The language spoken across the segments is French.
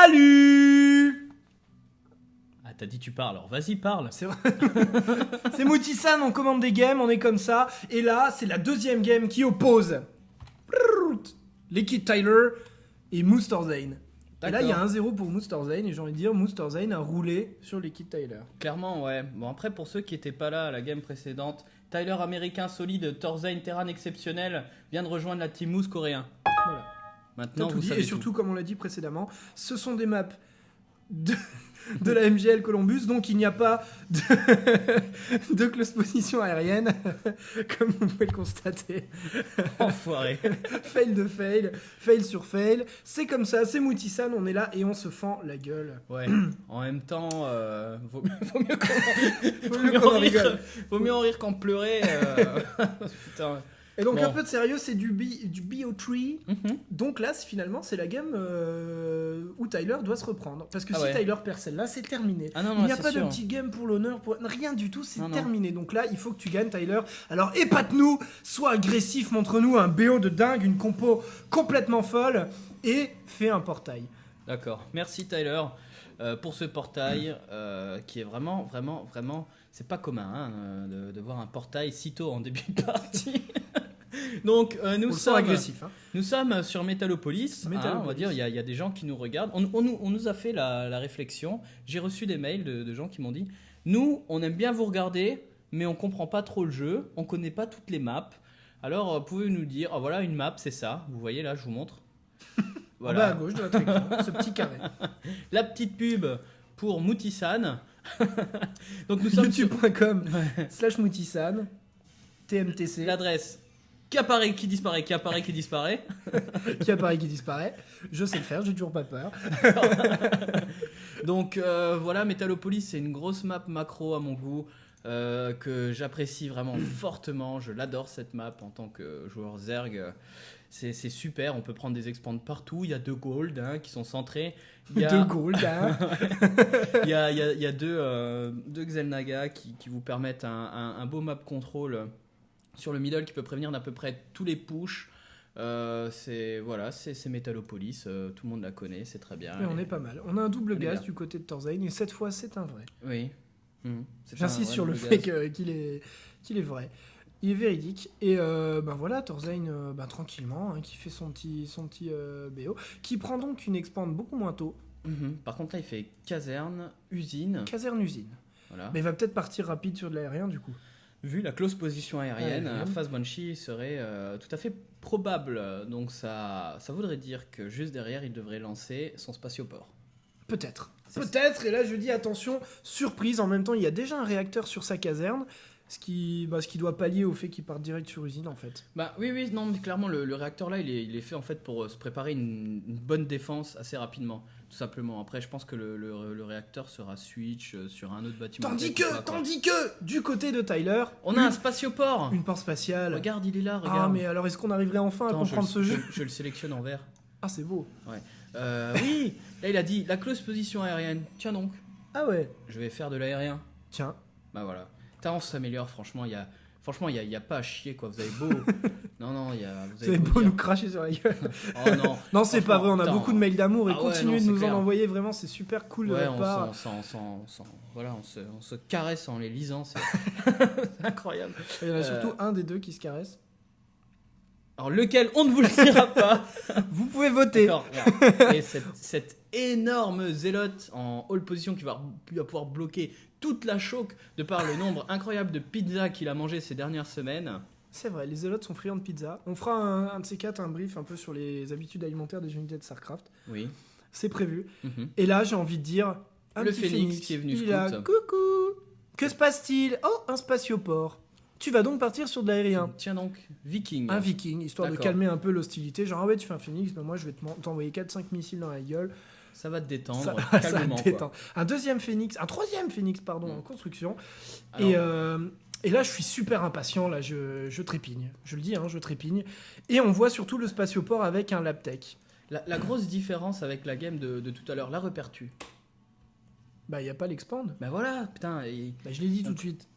Salut! Ah, t'as dit tu parles, alors vas-y, parle. C'est vrai. C'est Mouti-san, on commande des games, on est comme ça. Et là, c'est la deuxième game qui oppose l'équipe Tyler et Moose Torzane. Et là, il y a 1-0 pour Moose Torzane. Et j'ai envie de dire, Moose Torzane a roulé sur l'équipe Tyler. Clairement, ouais. Bon, après, pour ceux qui n'étaient pas là à la game précédente, Tyler américain solide, Torzane Terran exceptionnel, vient de rejoindre la team Moose coréen. Voilà. Maintenant, T'as tout vous dit. savez Et surtout, tout. comme on l'a dit précédemment, ce sont des maps de la MGL Columbus, donc il n'y a pas de close position aérienne, comme vous pouvez le constater. Enfoiré. Fail de fail, fail sur fail. C'est comme ça, c'est Mouti-san, on est là et on se fend la gueule. Ouais. En même temps, vaut mieux qu'on en rigole. Vaut mieux en rire qu'en pleurer. Putain. Et donc Bon. un peu de sérieux, c'est du BO3. Donc là, finalement, c'est la game où Tyler doit se reprendre. Parce que Ah si ouais. Tyler perd celle-là, c'est terminé. Ah non, Il n'y a c'est pas de sûr. petite game pour l'honneur, rien du tout, c'est Non, non. terminé. Donc là, il faut que tu gagnes, Tyler. Alors épate-nous, sois agressif, montre-nous un BO de dingue, une compo complètement folle, et fais un portail. D'accord. Merci Tyler pour ce portail qui est vraiment. C'est pas commun hein, de voir un portail si tôt en début de partie. Donc On le sent agressif. Hein. nous sommes sur Metalopolis. Metalopolis. On va dire, il y a des gens qui nous regardent. On nous a fait la réflexion. J'ai reçu des mails de gens qui m'ont dit nous, on aime bien vous regarder, mais on comprend pas trop le jeu. On connaît pas toutes les maps. Alors, pouvez-vous nous dire voilà, une map, c'est ça. Vous voyez là, je vous montre. En bas à gauche de votre écran, ce petit carré. La petite pub pour Mouti-san. Donc nous sommes sur youtube.com/Mouti-san, TMTC, l'adresse qui apparaît, qui disparaît, qui apparaît, qui disparaît. qui apparaît, qui disparaît. Je sais le faire, j'ai toujours pas peur. Donc voilà, Metalopolis, c'est une grosse map macro à mon goût que j'apprécie vraiment fortement. Je l'adore cette map en tant que joueur Zerg. C'est super, on peut prendre des expands partout. Il y a 2 gold hein, qui sont centrés. Il y a, De gold, hein. il y a deux Xel'Naga qui vous permettent un beau map control sur le middle qui peut prévenir d'à peu près tous les pushs. C'est Metalopolis, tout le monde la connaît, c'est très bien. Mais on est pas mal. On a un double On est gaz bien. du côté de Torzane et cette fois c'est un vrai. Oui. C'est J'insiste un sur le double fait gaz. qu'il est vrai. Il est véridique. Et voilà, Torzane, tranquillement, hein, qui fait son petit BO, qui prend donc une expand beaucoup moins tôt. Par contre là il fait caserne, usine. Caserne-usine. Voilà. Mais il va peut-être partir rapide sur de l'aérien du coup. Vu la close position aérienne, Aérienne. Phase Banshee serait tout à fait probable. Donc ça voudrait dire que juste derrière il devrait lancer son spatioport. Peut-être. C'est- Peut-être, et là je dis attention, surprise, en même temps il y a déjà un réacteur sur sa caserne, ce qui doit pallier au fait qu'il parte direct sur usine en fait. Bah oui, non, mais clairement le réacteur là il est fait en fait pour se préparer une bonne défense assez rapidement, tout simplement. Après je pense que le réacteur sera switch sur un autre bâtiment. Tandis peut-être, je sais pas quoi. que, du côté de Tyler, On a un spatioport. une porte spatiale. Regarde, il est là, Ah regarde. mais alors est-ce qu'on arriverait enfin Attends, à comprendre ce jeu je le sélectionne en vert. Ah c'est beau. Oui, là il a dit la close position aérienne. Tiens donc, Ah ouais, je vais faire de l'aérien. tiens. Bah voilà. On s'améliore, franchement, il y a pas à chier quoi. Vous avez beau. non, il y a. Vous avez beau dire- nous cracher sur la gueule. Oh non. Non c'est pas vrai, on a Putain. beaucoup de mails d'amour et Ah ouais, continuez non, de c'est nous clair. en envoyer, vraiment c'est super cool de Ouais, votre part. on se caresse en les lisant, c'est c'est incroyable. Il y en a surtout un des deux qui se caresse. Alors lequel on ne vous le dira pas. Vous pouvez voter. D'accord, regarde. Et cette énorme zélote en all position qui va pouvoir bloquer toute la choke de par le nombre incroyable de pizzas qu'il a mangé ces dernières semaines. C'est vrai, les zélotes sont friands de pizza. On fera un de ces quatre, un brief un peu sur les habitudes alimentaires des unités de StarCraft. Oui. C'est prévu. Mhm. Et là, j'ai envie de dire... Un Le petit phénix qui est venu il est là. scout. Coucou. Que se passe-t-il? Oh, un spatioport. Tu vas donc partir sur de l'aérien. Tiens donc, Viking. Un viking, histoire de D'accord. calmer un peu l'hostilité. Genre, ah ouais, tu fais un phénix, mais moi je vais t'envoyer 4-5 missiles dans la gueule. Ça va te détendre, Ça va calmement. te quoi. détendre. Un troisième phénix, pardon, en construction. Alors- Et là, je suis super impatient, là, je trépigne. Je le dis, hein, je trépigne. Et on voit surtout le spatioport avec un Labtech. La grosse différence avec la game de tout à l'heure, la repères-tu? Bah, il n'y a pas l'expand. Bah voilà, putain. Bah, je l'ai dit tout de suite.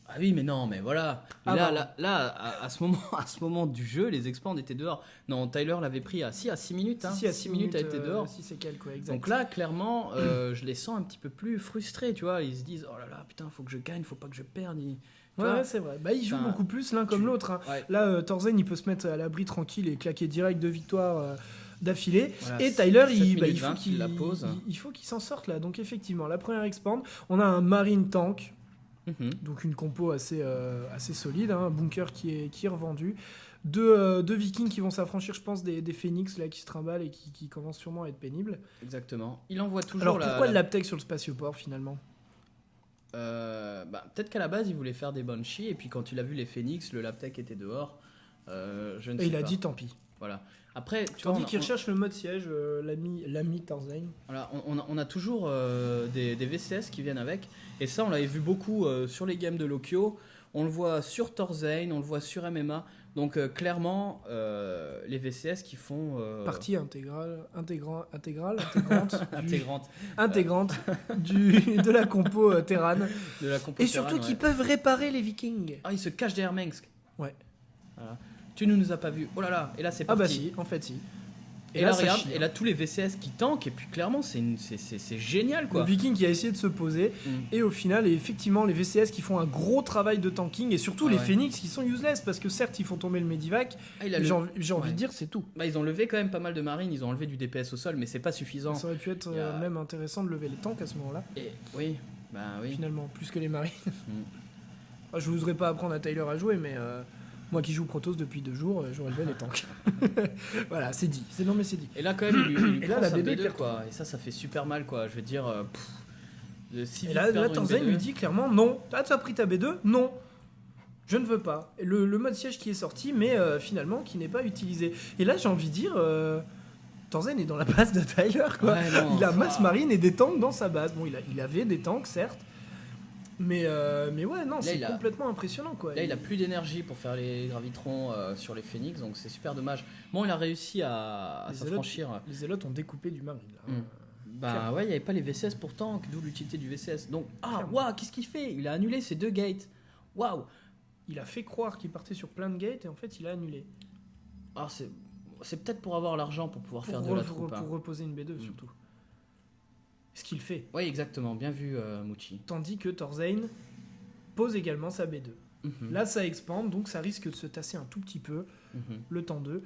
Ah oui, mais non, mais voilà. Ah, pardon. À ce moment du jeu, les expands étaient dehors. Non, Tyler l'avait pris à 6 minutes. Hein. Si, à 6 minutes, elle était dehors. 6 et quelques, ouais, exact. Donc là, clairement, je les sens un petit peu plus frustrés, tu vois. Ils se disent, oh là là, putain, faut que je gagne, faut pas que je perde. Tu vois. Ouais, c'est vrai. Bah, ils jouent Enfin, beaucoup plus l'un comme l'autre. Hein. Ouais. Là, Torzen, il peut se mettre à l'abri tranquille et claquer direct 2 victoires d'affilée. Voilà, Et Tyler, 7 il minutes faut 20 qu'il qu'il la pose. il faut qu'il s'en sorte là. Donc effectivement, la première expand, on a un Marine Tank, Mhm. donc une compo assez solide, hein, un bunker qui est revendu. Deux Vikings qui vont s'affranchir, je pense, des Phoenix là, qui se trimballent et qui commencent sûrement à être pénibles. Exactement. Il envoie toujours Alors pourquoi le Laptec sur le spatioport finalement? Peut-être qu'à la base, il voulait faire des Banshee, et puis quand il a vu les Phoenix, le Laptec était dehors. Je ne sais Et il pas. a dit tant pis. Voilà. Après, tu vois, Tandis qu'il recherche le mode siège, l'ami Tarzan. voilà, on a toujours des VCS qui viennent avec. Et ça, on l'avait vu beaucoup sur les games de Lokio. On le voit sur Torzane, on le voit sur MMA. Donc clairement, les VCS qui font... Partie intégrante de la compo Terran. de la compo Et surtout Terran, qu'ils peuvent réparer les Vikings. Ah, il se cache derrière Mengsk. Ouais. Voilà. Tu ne nous as pas vus. Oh là là, et là c'est Ah parti. bah si, en fait si. Et là, ça regarde, chie, et là tous les VCS qui tankent, et puis clairement c'est génial quoi. Le Viking qui a essayé de se poser, Mm. et au final, effectivement, les VCS qui font un gros travail de tanking, et surtout Ah les ouais. Phoenix qui sont useless, parce que certes, ils font tomber le Medivac, Ah, il a mais le- j'ai envie ouais. de dire, c'est tout. Bah, ils ont levé quand même pas mal de marines, ils ont enlevé du DPS au sol, mais c'est pas suffisant. Ça aurait pu être Il y a- même intéressant de lever les tanks à ce moment-là, Et oui, bah oui. finalement, plus que les marines. Mm. Ah, je voudrais pas apprendre à Tyler à jouer, mais moi qui joue Protoss depuis 2 jours, j'aurais levé les tanks. Voilà, c'est dit. Non mais c'est dit. Et là quand même il lui Et là, prend la sa BD B2 claire. quoi, et ça fait super mal quoi. Je veux dire, si Et vite là, perdre une Tarzan B2, lui dit clairement non. Ah, tu as pris ta B2? Non. Je ne veux pas. Et le mode siège qui est sorti, mais finalement qui n'est pas utilisé. Et là, j'ai envie de dire, Tarzan est dans la base de Tyler, quoi. Ouais, non. Il a masse marine et des tanks dans sa base. Bon, il avait des tanks, certes. Mais ouais, non, c'est il a- complètement impressionnant, quoi. Là, il a plus d'énergie pour faire les gravitrons sur les Phoenix, donc c'est super dommage. Bon, il a réussi à Les s'affranchir. Les zélotes ont découpé du marine, là. Mm. Bah ouais, il n'y avait pas les VCS pour tank, d'où l'utilité du VCS. Donc, waouh, qu'est-ce qu'il fait? Il a annulé ses 2 gates. Waouh! Il a fait croire qu'il partait sur plein de gates et en fait, il a annulé. Alors, c'est peut-être pour avoir l'argent pour pouvoir faire de la troupe. Hein. Pour reposer une B2, surtout. Ce qu'il fait. Oui, exactement, bien vu, Mouchi. Tandis que Torzane pose également sa B2. Mhm. Là, ça expande, donc ça risque de se tasser un tout petit peu, Mhm. le temps 2.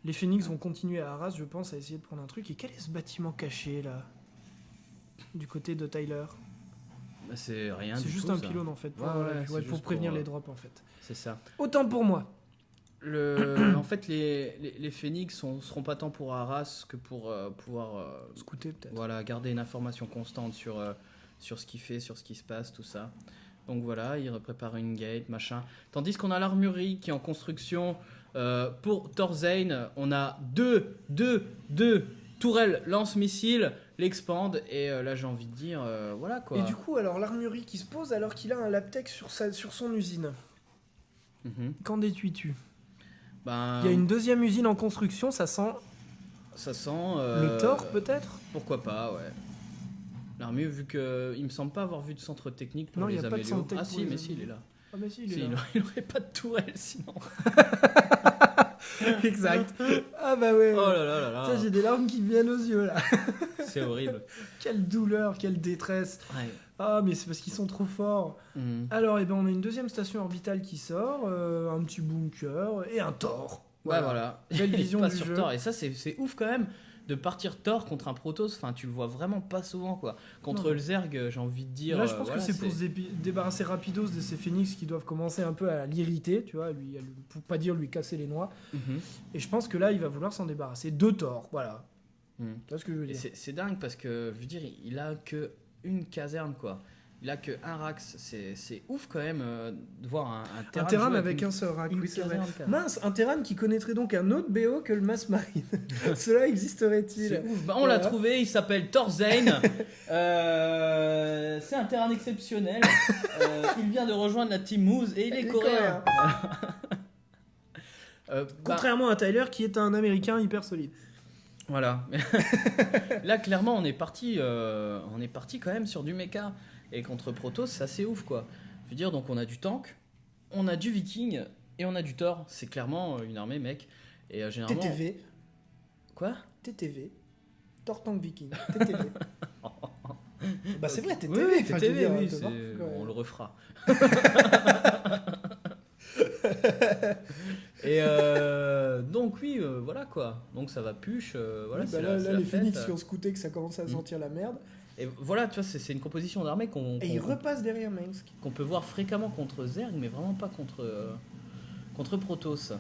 Les Phoenix vont continuer à Arras, je pense, à essayer de prendre un truc. Et quel est ce bâtiment caché, là? Du côté de Tyler. Bah, c'est rien. C'est du juste tout, un ça. pylône, en fait, pour, Ouais, ouais, c'est pour juste prévenir pour, les drops, en fait. C'est ça. Autant pour moi. En fait, les Phoenix seront pas tant pour Arras que pour pouvoir Scouter, peut-être. voilà, garder une information constante sur ce qu'il fait, sur ce qui se passe, tout ça. Donc voilà, il prépare une gate, machin. Tandis qu'on a l'armurerie qui est en construction. Pour Torzane, on a deux tourelles lance-missiles, l'expand, et là j'ai envie de dire, voilà quoi. Et du coup, alors, l'armurerie qui se pose alors qu'il a un Laptec sur son usine. Mhm. Qu'en déduis-tu? Ben, Il y a une deuxième usine en construction, ça sent ça sent... le Thor, peut-être? Pourquoi pas, ouais. L'armure, vu que il me semble pas avoir vu de centre technique pour Non, il les y a pas de amélios. centre tech Ah pour si, les mais si, il amélios. est là. Ah bah si, il Si, est là. il aurait pas de tourelle sinon. Exact. Ah bah ouais. Oh là là là là. Ça, j'ai des larmes qui me viennent aux yeux là. C'est horrible. Quelle douleur, quelle détresse. Ouais. Ah mais c'est parce qu'ils sont trop forts. Mhm. Alors, on a une deuxième station orbitale qui sort, un petit bunker et un Thor. Ouais, voilà. Belle vision Pas du sur jeu. Thor. Et ça, c'est ouf quand même de partir Thor contre un Protoss. Enfin, tu le vois vraiment pas souvent, quoi. Contre Non. le Zerg, j'ai envie de dire. Là, je pense voilà, que c'est pour se débarrasser rapidos de ces phoenix qui doivent commencer un peu à l'irriter, tu vois, pour pas dire lui casser les noix. Mhm. Et je pense que là, il va vouloir s'en débarrasser de Thor, voilà. Mhm. Tu vois ce que je veux Et dire? c'est dingue parce que, je veux dire, il a que une caserne, quoi. Il a que un Rax. C'est ouf quand même de voir un Un Terran. Terran jouer avec une- un seul rack, une oui, c'est vrai. caserne, quand même. Mince, un Terran qui connaîtrait donc un autre BO que le Mass Marine. Cela existerait-il? C'est ouf. Bah, on Voilà. l'a trouvé, il s'appelle Torzane. C'est un Terran exceptionnel. Il vient de rejoindre la Team Moose et il est Il est coréen. Bah, Contrairement à Tyler qui est un Américain hyper solide. voilà. Là, clairement, on est parti quand même sur du mecha. Et contre Protoss, c'est assez ouf, quoi. Je veux dire, donc on a du tank, on a du viking et on a du Thor. C'est clairement une armée, mec. Et généralement. TTV. Quoi? TTV. Thor Tank Viking. TTV. Bah c'est vrai, TTV. Oui, enfin, je veux TTV, dire, oui, te voir, quoi. on le refera. Et donc oui, voilà quoi. Donc ça va puche. Voilà, Oui, c'est bah là, la les fête. Phoenix qui ont scouté que ça commençait à sentir la merde. Et voilà, tu vois, c'est une composition d'armée qu'on Et ils repassent derrière Minsk. qu'on peut voir fréquemment contre Zerg, mais vraiment pas contre Protoss.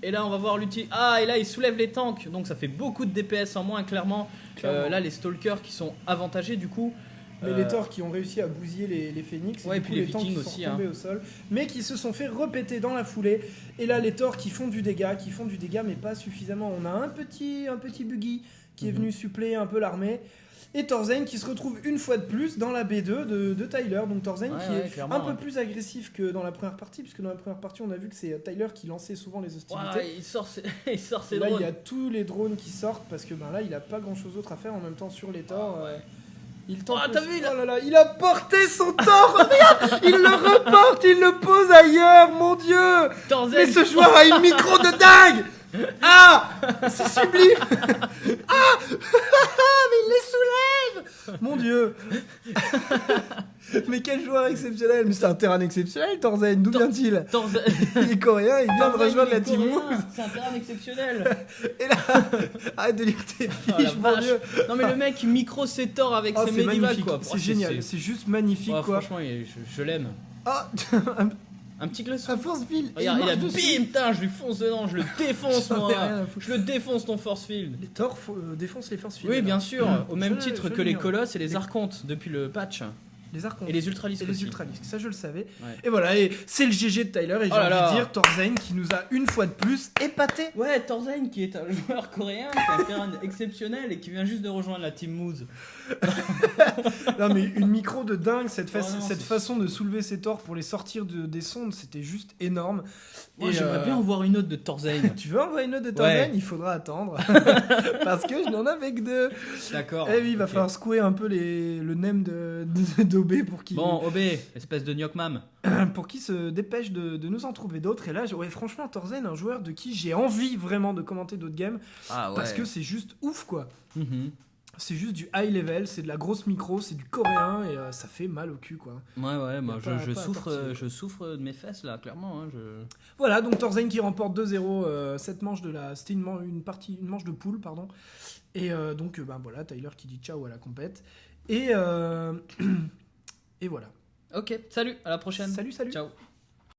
Et là, on va voir l'outil. Ah, et là, il soulève les tanks, donc ça fait beaucoup de DPS en moins, clairement. Clairement. Là, les stalkers qui sont avantagés, du coup. Mais les Thors qui ont réussi à bousiller les Phoenix, Ouais, et et du puis coup, les les tanks Vikings qui sont aussi, tombés au sol, mais qui se sont fait repéter dans la foulée. Et là, les Thors qui font du dégât, mais pas suffisamment. On a un petit buggy qui est venu suppléer un peu l'armée. Et Thorzain qui se retrouve une fois de plus dans la B2 de Tyler. Donc Thorzain qui est clairement, un peu plus agressif que dans la première partie, puisque dans la première partie, on a vu que c'est Tyler qui lançait souvent les hostilités. Ouais, il sort ses Là, drones. il y a tous les drones qui sortent, parce que là, il a pas grand chose d'autre à faire en même temps sur les Thors. Il tente t'as vu, oh là là, il a porté son Thor. Regarde, il le reporte, il le pose ailleurs, mon dieu. Thorzain. Mais ce joueur a une micro de dingue. Ah, c'est sublime. Ah, mais il les soulève. Mon dieu. Mais quel joueur exceptionnel. Mais c'est un terrain exceptionnel, Thorzain. D'où vient-il? Thorzain. Il est coréen, il vient de Thorzain, rejoindre il est la team coréen, Moose. C'est un terrain exceptionnel. Et là, arrête de lire tes Oh, la fiches, mon vache. dieu. Non mais le mec il micro ses Thor avec Oh, ses c'est médiévales magnifique, quoi. c'est génial, c'est juste magnifique Ouais, quoi. franchement je l'aime. Ah, Un petit glaçon. à force ville. Regarde, il a bim, putain, je lui fonce dedans, je le défonce J'en ai moi. rien à foutre. Je le défonce ton force field. Les Thor défoncent les forces fidèles. Oui, bien sûr, au même Je- titre je que les l'ignore. colosses et les archontes depuis le patch. Les archontes. Et les ultralisques Et les aussi. ultralisques, ça je le savais. Ouais. Et voilà, et c'est le GG de Tyler, et j'ai Oh là envie là. de dire Thorzain qui nous a une fois de plus épaté. Ouais, Thorzain qui est un joueur coréen, qui a un terrain exceptionnel et qui vient juste de rejoindre la team Moose. Non mais une micro de dingue, cette Oh non, cette c'est- façon de soulever ses Thors pour les sortir des sondes, c'était juste énorme. Moi Et, j'aimerais bien en voir une autre de Thorzain. Tu veux envoyer une note de Thorzain? Ouais. Il faudra attendre. Parce que je n'en avais que deux. D'accord. Eh oui, il va ok. falloir secouer un peu le nem d'Obé pour qu'il Bon, OB, espèce de gnocmam. pour qu'il se dépêche de nous en trouver d'autres. Et là, ouais, franchement, Thorzain, un joueur de qui j'ai envie vraiment de commenter d'autres games. Ah ouais. Parce que c'est juste ouf, quoi. Mhm. C'est juste du high level, c'est de la grosse micro, c'est du coréen et ça fait mal au cul, quoi. Ouais, moi Y a pas- je pas à souffre, tortiller, je souffre de mes fesses là, clairement. Hein, Voilà, donc Thorzain qui remporte 2-0 cette manche c'était une manche de poule, pardon. Et donc, voilà, Tyler qui dit ciao à la compète. Et, et voilà. Ok, salut, à la prochaine. Salut. Ciao.